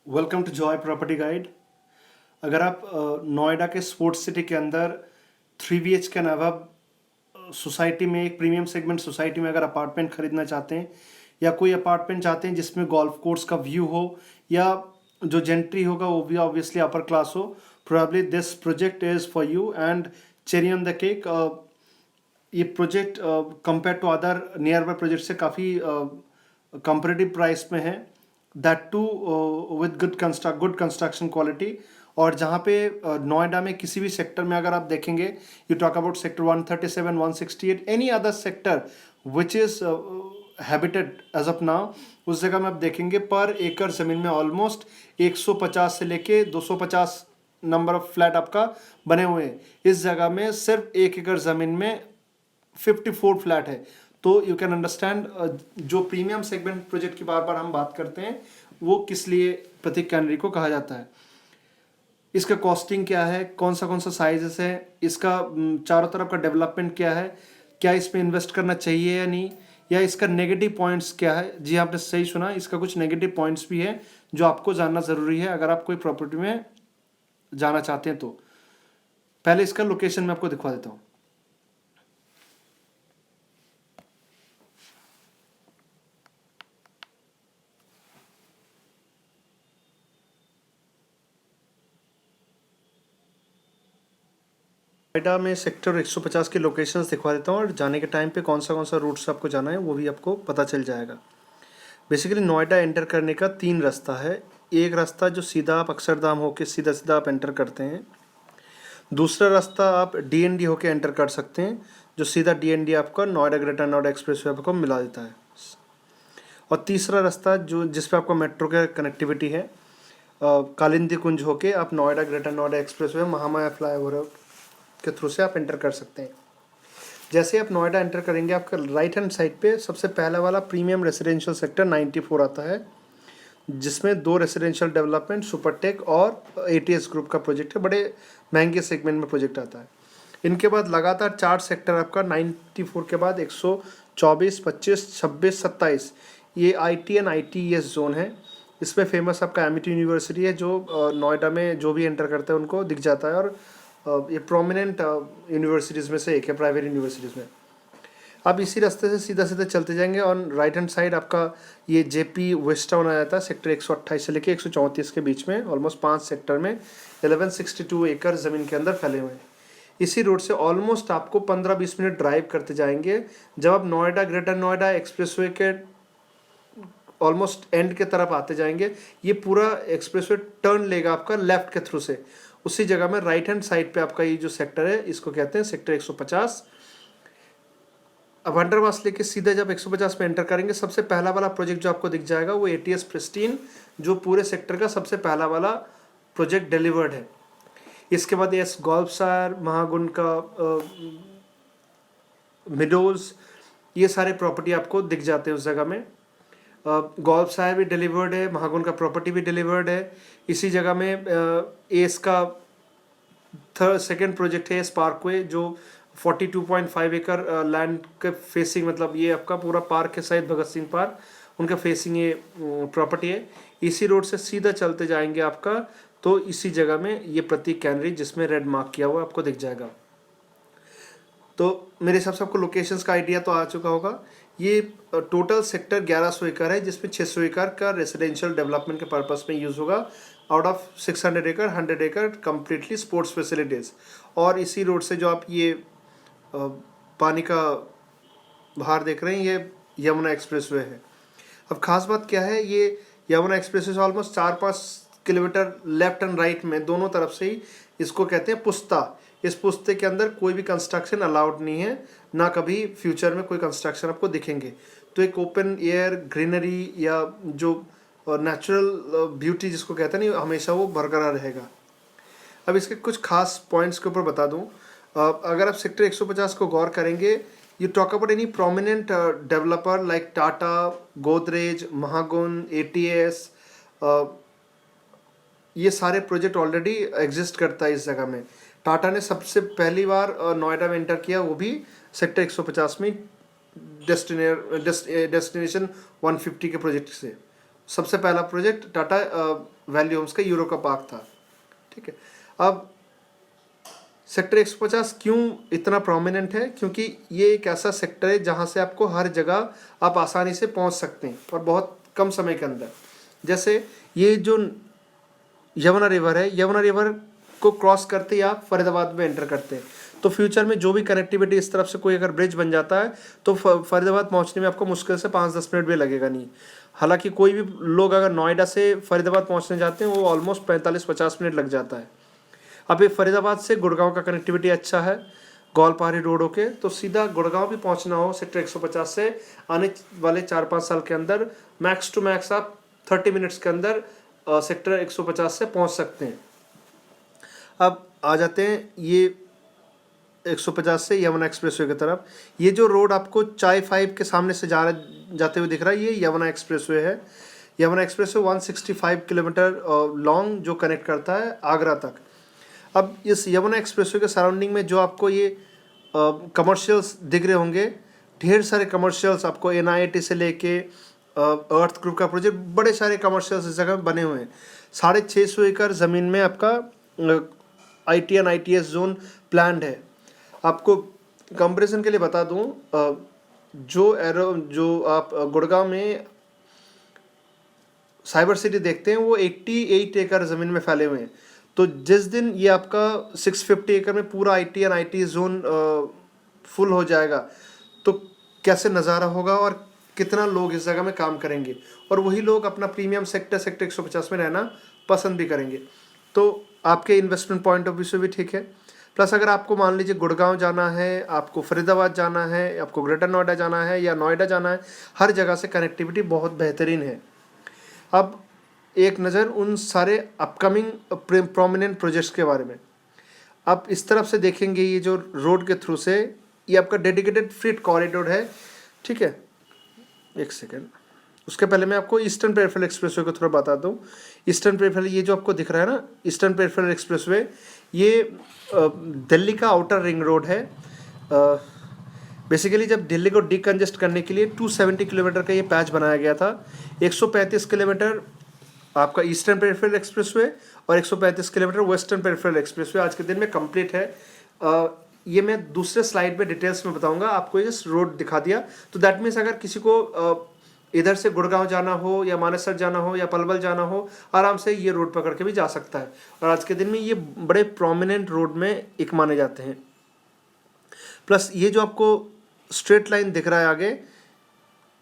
Welcome to joy property guide. अगर आप नोएडा के स्पोर्ट्स सिटी के अंदर 3 BH के अलावा सोसाइटी में एक प्रीमियम सेगमेंट सोसाइटी में अगर अपार्टमेंट खरीदना चाहते हैं या कोई अपार्टमेंट चाहते हैं जिसमें गोल्फ कोर्स का व्यू हो या जो जेंट्री होगा वो भी ऑब्वियसली अपर क्लास हो, probably this project is for you and cherry on the cake. ये project compare to other nearby project से काफ़ी कंपेरेटिव प्राइस में है, that too with good construction quality. और जहाँ पे नोएडा में किसी भी सेक्टर में अगर आप देखेंगे, you talk about sector 137, 168, any other sector which is habited as of now, उस जगह में आप देखेंगे पर एकड़ ज़मीन में ऑलमोस्ट 150 से लेके 250 नंबर ऑफ फ्लैट आपका बने हुए हैं। इस जगह में सिर्फ 1 एकड़ ज़मीन में 54 फ्लैट है। तो यू कैन अंडरस्टैंड जो प्रीमियम सेगमेंट प्रोजेक्ट की बार बार हम बात करते हैं वो किस लिए प्रतीक कैनरी को कहा जाता है। इसका कॉस्टिंग क्या है, कौन सा साइजेस है, इसका चारों तरफ का डेवलपमेंट क्या है, क्या इसमें इन्वेस्ट करना चाहिए या नहीं, या इसका नेगेटिव पॉइंट्स क्या है। जी आपने सही सुना, इसका कुछ नेगेटिव पॉइंट्स भी है जो आपको जानना ज़रूरी है अगर आप कोई प्रॉपर्टी में जाना चाहते हैं। तो पहले इसका लोकेशन मैं आपको दिखा देता हूँ। नोएडा में सेक्टर 150 के लोकेशंस दिखवा देता हूँ और जाने के टाइम पे कौन सा रूट से आपको जाना है वो भी आपको पता चल जाएगा। बेसिकली नोएडा एंटर करने का 3 रास्ता है। एक रास्ता जो सीधा आप अक्षरधाम होके सीधा सीधा आप एंटर करते हैं। दूसरा रास्ता आप डीएनडी होके एंटर कर सकते हैं, जो सीधा डीएनडी आपका नोएडा ग्रेटर नोएडा एक्सप्रेसवे आपको मिला देता है। और तीसरा रास्ता जो जिस पे आपको मेट्रो का कनेक्टिविटी है, कालिंदी कुंज होके आप Noida greater Noida expressway Mahamaya flyover के थ्रू से आप एंटर कर सकते हैं। जैसे आप नोएडा एंटर करेंगे, आपका राइट हैंड साइड पे सबसे पहला वाला प्रीमियम रेसिडेंशियल सेक्टर 94 आता है, जिसमें 2 रेसिडेंशियल डेवलपमेंट सुपरटेक और एटीएस ग्रुप का प्रोजेक्ट है। बड़े महंगे सेगमेंट में प्रोजेक्ट आता है। इनके बाद लगातार 4 सेक्टर आपका 94 के बाद 124, 25, 26, 27 ये आईटी एंड आईटीईएस जोन है। इसमें फेमस आपका एमिटी यूनिवर्सिटी है, जो नोएडा में जो भी एंटर करते हैं उनको दिख जाता है, और ये प्रोमिनेंट यूनिवर्सिटीज़ में से एक है, प्राइवेट यूनिवर्सिटीज़ में। आप इसी रास्ते से सीधा सीधा चलते जाएंगे और राइट हैंड साइड आपका ये जेपी वेस्ट टाउन आ जाता है। सेक्टर 128 से लेके 134 के बीच में ऑलमोस्ट 5 सेक्टर में 1162 एकड़ ज़मीन के अंदर फैले हुए हैं। इसी रोड से ऑलमोस्ट आपको 15-20 मिनट ड्राइव करते जाएंगे। जब आप नोएडा ग्रेटर नोएडा एक्सप्रेसवे के ऑलमोस्ट एंड के तरफ आते जाएंगे, ये पूरा एक्सप्रेसवे टर्न लेगा आपका लेफ्ट के थ्रू से। उसी जगह में राइट हैंड साइड पे आपका ये जो सेक्टर है इसको कहते हैं सेक्टर 150। अब अंडरपास लेके सीधे जब 150 में एंटर करेंगे, सबसे पहला वाला प्रोजेक्ट जो आपको दिख जाएगा वो एटीएस प्रिस्टीन, जो पूरे सेक्टर का सबसे पहला वाला प्रोजेक्ट डिलीवर्ड है। इसके बाद एस गोल्फसायर, महागुण का मिडोज, ये सारे प्रॉपर्टी आपको दिख जाते हैं उस जगह में। गोल्फसायर भी डिलीवर्ड है, महागुण का प्रॉपर्टी भी डिलीवर्ड है। इसी जगह में एस का सेकेंड प्रोजेक्ट है स्पार्कवे, जो 42.5 एकड़ लैंड के फेसिंग, मतलब ये आपका पूरा पार्क है शहीद भगत सिंह पार्क, उनका फेसिंग ये प्रॉपर्टी है। इसी रोड से सीधा चलते जाएंगे आपका, तो इसी जगह में ये प्रतीक कैनरी जिसमें रेड मार्क किया हुआ आपको दिख जाएगा। तो मेरे हिसाब से आपको लोकेशंस का आइडिया तो आ चुका होगा। ये टोटल सेक्टर 1100 एकड़ है, जिसमें 600 एकड़ का रेसिडेंशियल डेवलपमेंट के पर्पस में यूज़ होगा। आउट ऑफ 600 एकड़ 100 एकड़ कम्प्लीटली स्पोर्ट्स फैसिलिटीज़। और इसी रोड से जो आप ये पानी का बाहर देख रहे हैं, ये यमुना एक्सप्रेसवे है। अब खास बात क्या है, ये यमुना एक्सप्रेसवे से almost 4-5 kilometre left and right में दोनों तरफ से ही इसको कहते हैं पुस्ता। इस पुस्ते के अंदर कोई भी कंस्ट्रक्शन अलाउड नहीं है, ना कभी फ्यूचर में कोई कंस्ट्रक्शन आपको दिखेंगे। तो एक ओपन एयर ग्रीनरी या जो नेचुरल ब्यूटी जिसको कहते हैं नहीं, हमेशा वो बरकरार रहेगा। अब इसके कुछ खास पॉइंट्स के ऊपर बता दूं। अगर आप सेक्टर 150 को गौर करेंगे, you talk about any prominent developer like Tata, Godrej, Mahagun, ATS, ये सारे प्रोजेक्ट ऑलरेडी एग्जिस्ट करता है इस जगह में। टाटा ने सबसे पहली बार नोएडा में एंटर किया, वो भी सेक्टर 150 में डेस्टिनेशन 150 के प्रोजेक्ट से। सबसे पहला प्रोजेक्ट टाटा वैल्यू होम्स का यूरो का पार्क था। ठीक है, अब सेक्टर 150 क्यों इतना प्रोमिनेंट है? क्योंकि ये एक ऐसा सेक्टर है जहाँ से आपको हर जगह आप आसानी से पहुँच सकते हैं और बहुत कम समय के अंदर। जैसे ये जो यमुना रिवर है, यमुना रिवर को क्रॉस करते ही आप फरीदाबाद में एंटर करते हैं, तो फ्यूचर में जो भी कनेक्टिविटी इस तरफ से कोई अगर ब्रिज बन जाता है तो फरीदाबाद पहुंचने में आपको मुश्किल से 5-10 मिनट भी लगेगा नहीं। हालांकि कोई भी लोग अगर नोएडा से फरीदाबाद पहुंचने जाते हैं वो ऑलमोस्ट 45-50 मिनट लग जाता है। अब ये फरीदाबाद से गुड़गांव का कनेक्टिविटी अच्छा है, गौलपहाड़ी रोड होके, तो सीधा गुड़गांव भी पहुंचना हो सेक्टर 150 से आने वाले 4-5 साल के अंदर मैक्स टू मैक्स आप 30 मिनट्स के अंदर सेक्टर 150 से पहुंच सकते हैं। अब आ जाते हैं ये 150 से यमुना एक्सप्रेसवे की तरफ। ये जो रोड आपको चाय 5 के सामने से जाते हुए दिख रहा है, ये यमुना एक्सप्रेसवे है। यमुना एक्सप्रेसवे 165 किलोमीटर लॉन्ग जो कनेक्ट करता है आगरा तक। अब इस यमुना एक्सप्रेसवे के सराउंडिंग में जो आपको ये कमर्शियल्स दिख रहे होंगे, ढेर सारे कमर्शियल्स आपको NIT से लेके अर्थ ग्रुप का प्रोजेक्ट, बड़े सारे कमर्शियल्स इस जगह बने हुए हैं। 650 एकड़ ज़मीन में आपका ITN ITS जोन प्लान्ड है। आपको कंपैरिजन के लिए बता दूं, जो आप गुड़गांव में साइबर सिटी देखते हैं वो 88 एकड़ ज़मीन में फैले हुए हैं। तो जिस दिन ये आपका 650 एकड़ में पूरा ITN IT जोन फुल हो जाएगा तो कैसे नज़ारा होगा और कितना लोग इस जगह में काम करेंगे, और वही लोग अपना प्रीमियम सेक्टर 150 में रहना पसंद भी करेंगे। तो आपके इन्वेस्टमेंट पॉइंट ऑफ व्यू से भी ठीक है। प्लस अगर आपको मान लीजिए गुड़गांव जाना है, आपको फरीदाबाद जाना है, आपको ग्रेटर नोएडा जाना है या नोएडा जाना है, हर जगह से कनेक्टिविटी बहुत बेहतरीन है। अब एक नज़र उन सारे अपकमिंग प्रोमिनेंट प्रोजेक्ट्स के बारे में। आप इस तरफ से देखेंगे, ये जो रोड के थ्रू से ये आपका डेडिकेटेड फ्रीट कॉरिडोर है। ठीक है, एक सेकेंड, उसके पहले मैं आपको ईस्टर्न पेरिफेरल एक्सप्रेसवे को थोड़ा बता दूं। ईस्टर्न पेरिफेरल, ये जो आपको दिख रहा है ना ईस्टर्न पेरिफेरल एक्सप्रेसवे, ये दिल्ली का आउटर रिंग रोड है। बेसिकली जब दिल्ली को डिकंजेस्ट करने के लिए 270 किलोमीटर का ये पैच बनाया गया था। 135 किलोमीटर आपका ईस्टर्न पेरिफेरल एक्सप्रेसवे और 135 किलोमीटर वेस्टर्न पेरिफेरल एक्सप्रेसवे आज के दिन में कंप्लीट है। ये मैं दूसरे स्लाइड में डिटेल्स में बताऊंगा, आपको ये रोड दिखा दिया। तो दैट मीन्स अगर किसी को इधर से गुड़गांव जाना हो या मानेसर जाना हो या पलवल जाना हो, आराम से ये रोड पकड़ के भी जा सकता है। और आज के दिन में ये बड़े प्रोमिनेंट रोड में एक माने जाते हैं। प्लस ये जो आपको स्ट्रेट लाइन दिख रहा है आगे,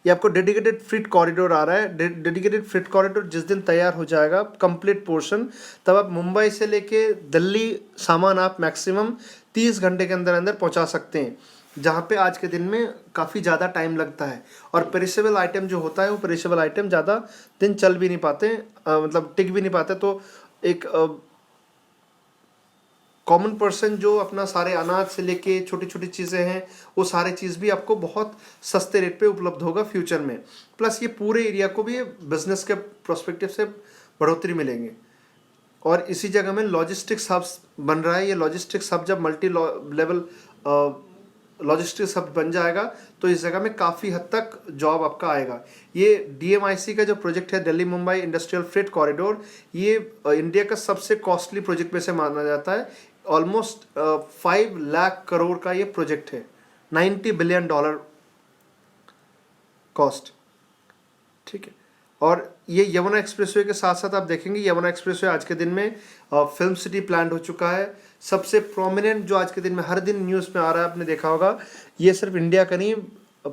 ये आपको डेडिकेटेड फ्रीट कॉरिडोर आ रहा है। डेडिकेटेड फ्रीट कॉरिडोर जिस दिन तैयार हो जाएगा कंप्लीट पोर्शन, तब आप मुंबई से लेके दिल्ली सामान आप मैक्सिमम 30 घंटे के अंदर अंदर पहुंचा सकते हैं, जहाँ पे आज के दिन में काफ़ी ज़्यादा टाइम लगता है। और पेरिशेबल आइटम जो होता है वो पेरिशेबल आइटम ज़्यादा दिन चल भी नहीं पाते, मतलब टिक भी नहीं पाते। तो एक कॉमन पर्सन जो अपना सारे अनाज से लेके छोटी छोटी चीज़ें हैं, वो सारे चीज़ भी आपको बहुत सस्ते रेट पे उपलब्ध होगा फ्यूचर में। प्लस ये पूरे एरिया को भी बिजनेस के प्रोस्पेक्टिव से बढ़ोतरी मिलेंगे। और इसी जगह में लॉजिस्टिक्स हब्स बन रहा है। ये लॉजिस्टिक्स हब जब मल्टी लेवल लॉजिस्टिक्स हब बन जाएगा तो इस जगह में काफ़ी हद तक जॉब आपका आएगा। ये DMIC का जो प्रोजेक्ट है, Delhi Mumbai industrial freight corridor, ये इंडिया का सबसे कॉस्टली प्रोजेक्ट में से माना जाता है। ऑलमोस्ट 5 लाख करोड़ का ये प्रोजेक्ट है, $90 बिलियन कॉस्ट। ठीक है, और ये यमुना एक्सप्रेसवे के साथ साथ आप देखेंगे यमुना एक्सप्रेसवे आज के दिन में फिल्म सिटी प्लान हो चुका है। सबसे प्रोमिनेंट जो आज के दिन में हर दिन न्यूज़ में आ रहा है, आपने देखा होगा, ये सिर्फ इंडिया का नहीं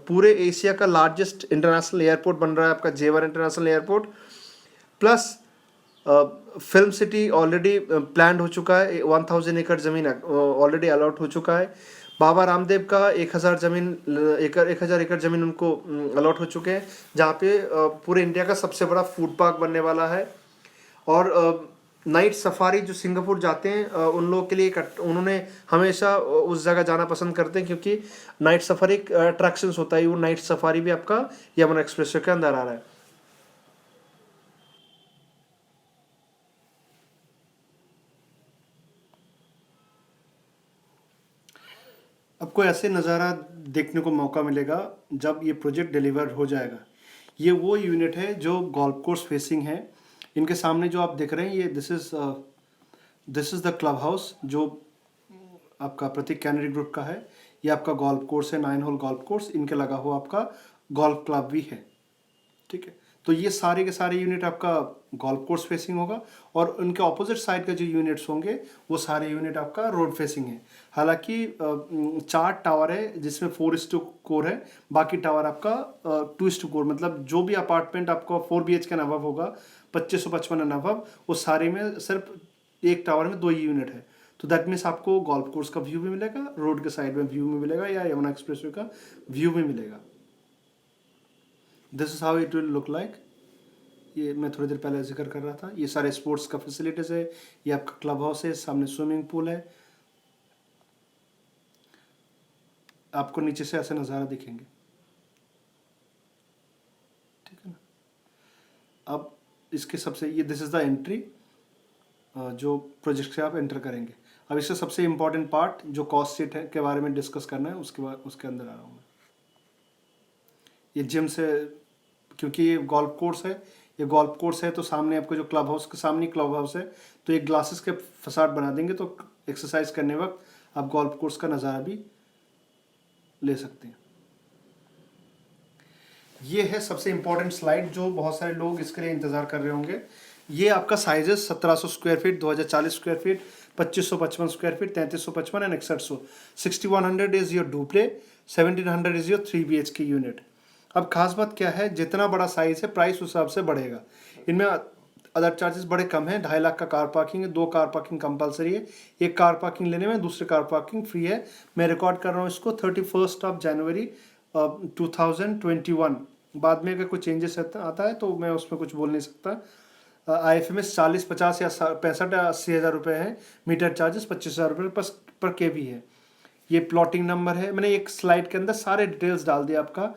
पूरे एशिया का लार्जेस्ट इंटरनेशनल एयरपोर्ट बन रहा है आपका जेवर international airport. Plus film city already plan हो चुका है, 1000 एकड़ ज़मीन ऑलरेडी अलॉट हो चुका है। बाबा रामदेव का 1000 एकड़ ज़मीन उनको अलॉट हो चुके हैं, जहाँ पे पूरे इंडिया का सबसे बड़ा फूड पार्क बनने वाला है। और नाइट सफारी जो सिंगापुर जाते हैं उन लोगों के लिए उन्होंने हमेशा उस जगह जाना पसंद करते हैं, क्योंकि नाइट सफारी एक अट्रैक्शंस होता है। वो नाइट सफारी भी आपका यमुना एक्सप्रेसवे के अंदर आ रहा है। आपको ऐसे नज़ारा देखने को मौका मिलेगा जब ये प्रोजेक्ट डिलीवर हो जाएगा। ये वो यूनिट है जो गोल्फ कोर्स फेसिंग है। इनके सामने जो आप देख रहे हैं ये this is the club house जो आपका प्रतीक कैनरी ग्रुप का है। ये आपका गोल्फ कोर्स है, 9 होल गोल्फ कोर्स, इनके लगा हुआ आपका गोल्फ क्लब भी है। ठीक है, तो ये सारे के सारे यूनिट आपका गोल्फ कोर्स फेसिंग होगा और उनके ऑपोजिट साइड का जो यूनिट्स होंगे वो सारे यूनिट आपका रोड फेसिंग है। हालांकि 4 टावर है जिसमें 4:4 है, बाकी टावर आपका 2:4, मतलब जो भी अपार्टमेंट आपका 4 BHK एंड अबव होगा, 2555 एंड अबव, वो सारे में सिर्फ एक टावर में 2 ही यूनिट है। तो दैट मीन्स आपको गोल्फ कोर्स का व्यू भी मिलेगा, रोड के साइड में व्यू भी मिलेगा, या यमुना एक्सप्रेसवे का व्यू भी मिलेगा। This is how it will look like. ये मैं थोड़ी देर पहले जिक्र कर रहा था, ये सारे स्पोर्ट्स का फैसिलिटीज़ है। ये आपका क्लब हाउस है, सामने स्विमिंग पूल है, आपको नीचे से ऐसे नज़ारा दिखेंगे। ठीक है ना। अब इसके सबसे ये दिस इज़ द एंट्री जो प्रोजेक्ट से आप एंटर करेंगे। अब इसका सबसे इम्पॉर्टेंट पार्ट जो कॉस्ट शीट है के बारे में डिस्कस करना है, उसके अंदर आ रहा हूँ मैं। ये जिम से, क्योंकि ये गोल्फ कोर्स है, ये गोल्फ कोर्स है तो सामने आपको जो क्लब हाउस के सामने क्लब हाउस है, तो एक ग्लासेस के फसाड बना देंगे तो एक्सरसाइज करने वक्त आप गोल्फ कोर्स का नज़ारा भी ले सकते हैं। ये है सबसे इम्पोर्टेंट स्लाइड जो बहुत सारे लोग इसके लिए इंतज़ार कर रहे होंगे। ये आपका sizes 1700 square feet, 2040 square feet, 2555 square feet, 3355 and 6100। 6100 is your duplex, 1700 is your 3 BHK unit. अब खास बात क्या है, जितना बड़ा साइज है प्राइस उस हिसाब से बढ़ेगा। इनमें अदर चार्जेस बड़े कम हैं। 2.5 लाख का कार पार्किंग है, 2 कार पार्किंग कंपलसरी है, एक कार पार्किंग लेने में दूसरी कार पार्किंग फ्री है। मैं रिकॉर्ड कर रहा हूँ इसको 31 जनवरी 2021। बाद में अगर कोई चेंजेस आता है तो मैं उसमें कुछ बोल नहीं सकता। IFMS 40, 50 या 65 या 80 हज़ार रुपये है। मीटर चार्जेस 25,000 रुपये पर kV है। ये प्लॉटिंग नंबर है, मैंने एक स्लाइड के अंदर सारे डिटेल्स डाल दिया आपका।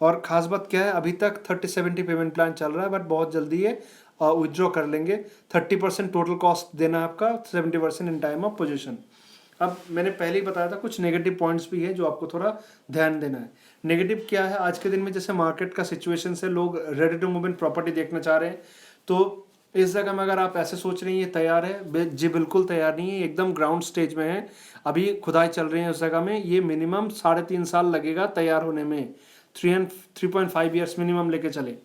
और ख़ास बात क्या है, अभी तक 30-70 पेमेंट प्लान चल रहा है, बट बहुत जल्दी ये विथड्रॉ कर लेंगे। 30% टोटल कॉस्ट देना है आपका, 70% इन टाइम ऑफ पोजीशन। अब मैंने पहले ही बताया था कुछ नेगेटिव पॉइंट्स भी हैं जो आपको थोड़ा ध्यान देना है। नेगेटिव क्या है, आज के दिन में जैसे मार्केट का सिचुएशन से लोग ready to move in property देखना चाह रहे हैं, तो इस जगह में अगर आप ऐसे सोच रहे हैं ये तैयार है, जी बिल्कुल तैयार नहीं है, एकदम ग्राउंड स्टेज में है। अभी खुदाई चल रही है उस जगह में, ये मिनिमम 3.5 साल लगेगा तैयार होने में। 3.5 ईयर्स मिनिमम लेके चले।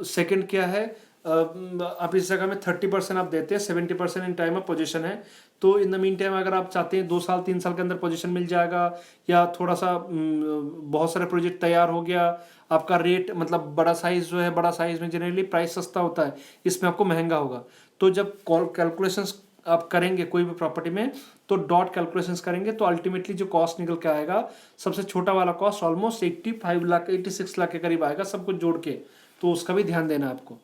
सेकंड क्या है, आप इस जगह में 30% आप देते हैं, 70% इन टाइम ऑफ पोजीशन है। तो इन द मीन टाइम अगर आप चाहते हैं 2 साल 3 साल के अंदर पोजीशन मिल जाएगा, या थोड़ा सा बहुत सारे प्रोजेक्ट तैयार हो गया, आपका रेट मतलब बड़ा साइज जो है, बड़ा साइज में जनरली प्राइस सस्ता होता है, इसमें आपको महंगा होगा। तो जब कैलकुलेशंस आप करेंगे कोई भी प्रॉपर्टी में, तो डॉट कैलकुलेशंस करेंगे तो अल्टीमेटली जो कॉस्ट निकल के आएगा, सबसे छोटा वाला कॉस्ट ऑलमोस्ट 85 लाख 86 लाख के करीब आएगा सब कुछ जोड़ के। तो उसका भी ध्यान देना आपको।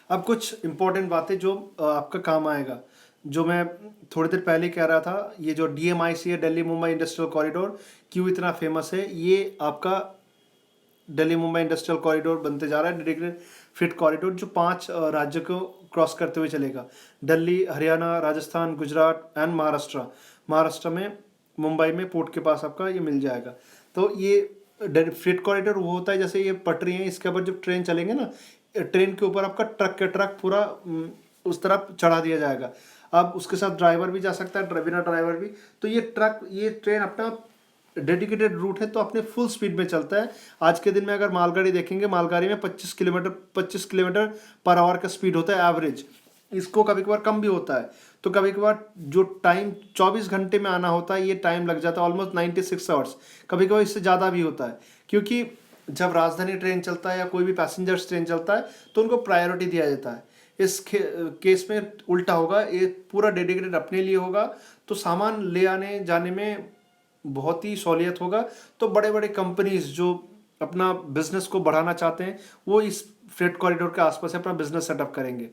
अब कुछ इंपॉर्टेंट बातें जो आपका काम आएगा, जो मैं थोड़ी देर पहले कह रहा था, ये जो DMIC है, दिल्ली मुंबई इंडस्ट्रियल कॉरिडोर, क्यों इतना फेमस है, ये आपका दिल्ली मुंबई इंडस्ट्रियल कॉरिडोर बनते जा रहा है, डेडिकेटेड फ्रेट कॉरिडोर, जो 5 राज्यों को क्रॉस करते हुए चलेगा। दिल्ली, हरियाणा, राजस्थान, गुजरात एंड महाराष्ट्र। महाराष्ट्र में मुंबई में पोर्ट के पास आपका ये मिल जाएगा। तो ये फ्रेट कॉरिडोर वो होता है जैसे ये पटरी है, इसके ऊपर जब ट्रेन चलेंगे ना, ट्रेन के ऊपर आपका ट्रक के ट्रक पूरा उस तरफ चढ़ा दिया जाएगा। अब उसके साथ ड्राइवर भी जा सकता है, बिना ड्राइवर भी। तो ये ट्रेन अपना डेडिकेटेड रूट है तो अपने फुल स्पीड में चलता है। आज के दिन में अगर मालगाड़ी देखेंगे, मालगाड़ी में 25 किलोमीटर पर आवर का स्पीड होता है एवरेज। इसको कभी कभार कम भी होता है, तो कभी कभार जो टाइम 24 घंटे में आना होता है, ये टाइम लग जाता है ऑलमोस्ट 96 आवर्स। कभी कभार इससे ज़्यादा भी होता है, क्योंकि जब राजधानी ट्रेन चलता है या कोई भी पैसेंजर्स ट्रेन चलता है तो उनको प्रायोरिटी दिया जाता है। इस केस में उल्टा होगा, ये पूरा डेडिकेटेड अपने लिए होगा, तो सामान ले आने जाने में बहुत ही सहूलियत होगा। तो बड़े बड़े कंपनीज जो अपना बिजनेस को बढ़ाना चाहते हैं, वो इस फ्रेट कॉरिडोर के आसपास अपना बिजनेस सेटअप करेंगे।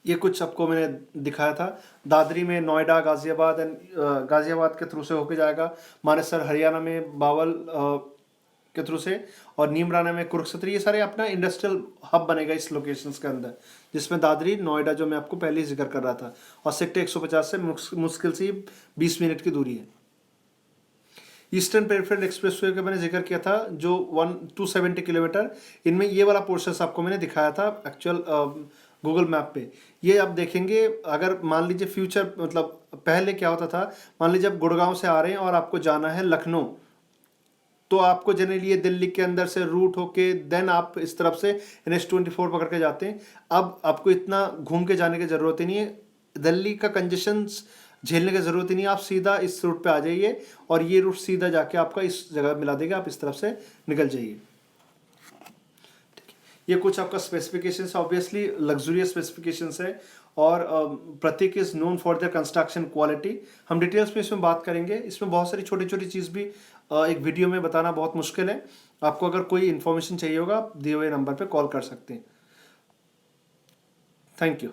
ये कुछ आपको मैंने दिखाया था। दादरी में नोएडा, गाजियाबाद एंड गाजियाबाद के थ्रू से होके जाएगा। मानेसर हरियाणा में बावल के थ्रू से, और नीमराना में कुरुक्षेत्र। ये सारे अपना इंडस्ट्रियल हब बनेगा इस लोकेशंस के अंदर, जिसमें दादरी, नोएडा जो मैं आपको पहले ही जिक्र कर रहा था, और सेक्टर 150 से मुश्किल से 20 मिनट की दूरी है। ईस्टर्न पेरिफेरल एक्सप्रेसवे का मैंने जिक्र किया था, जो 270 किलोमीटर, इनमें ये वाला पोर्शन आपको मैंने दिखाया था एक्चुअल गूगल मैप पे। ये आप देखेंगे, अगर मान लीजिए फ्यूचर मतलब पहले क्या होता था, मान लीजिए आप गुड़गांव से आ रहे हैं और आपको जाना है लखनऊ, तो आपको जनरली ये दिल्ली के अंदर से रूट होके देन आप इस तरफ से NH24 पकड़ के जाते हैं। अब आपको इतना घूम के जाने की ज़रूरत ही नहीं है, दिल्ली का कंजेशन झेलने की ज़रूरत ही नहीं है, आप सीधा इस रूट पे आ जाइए और ये रूट सीधा जाके आपका इस जगह मिला देगा, आप इस तरफ से निकल जाइए। ये कुछ आपका स्पेसिफिकेशंस, ऑब्वियसली लग्जूरियस स्पेसिफिकेशंस है, और Prateek is known for their construction quality. हम डिटेल्स में इसमें बात करेंगे, इसमें बहुत सारी छोटी छोटी चीज़ भी एक वीडियो में बताना बहुत मुश्किल है। आपको अगर कोई इन्फॉर्मेशन चाहिए होगा, आप दिए हुए नंबर पर कॉल कर सकते हैं। Thank you.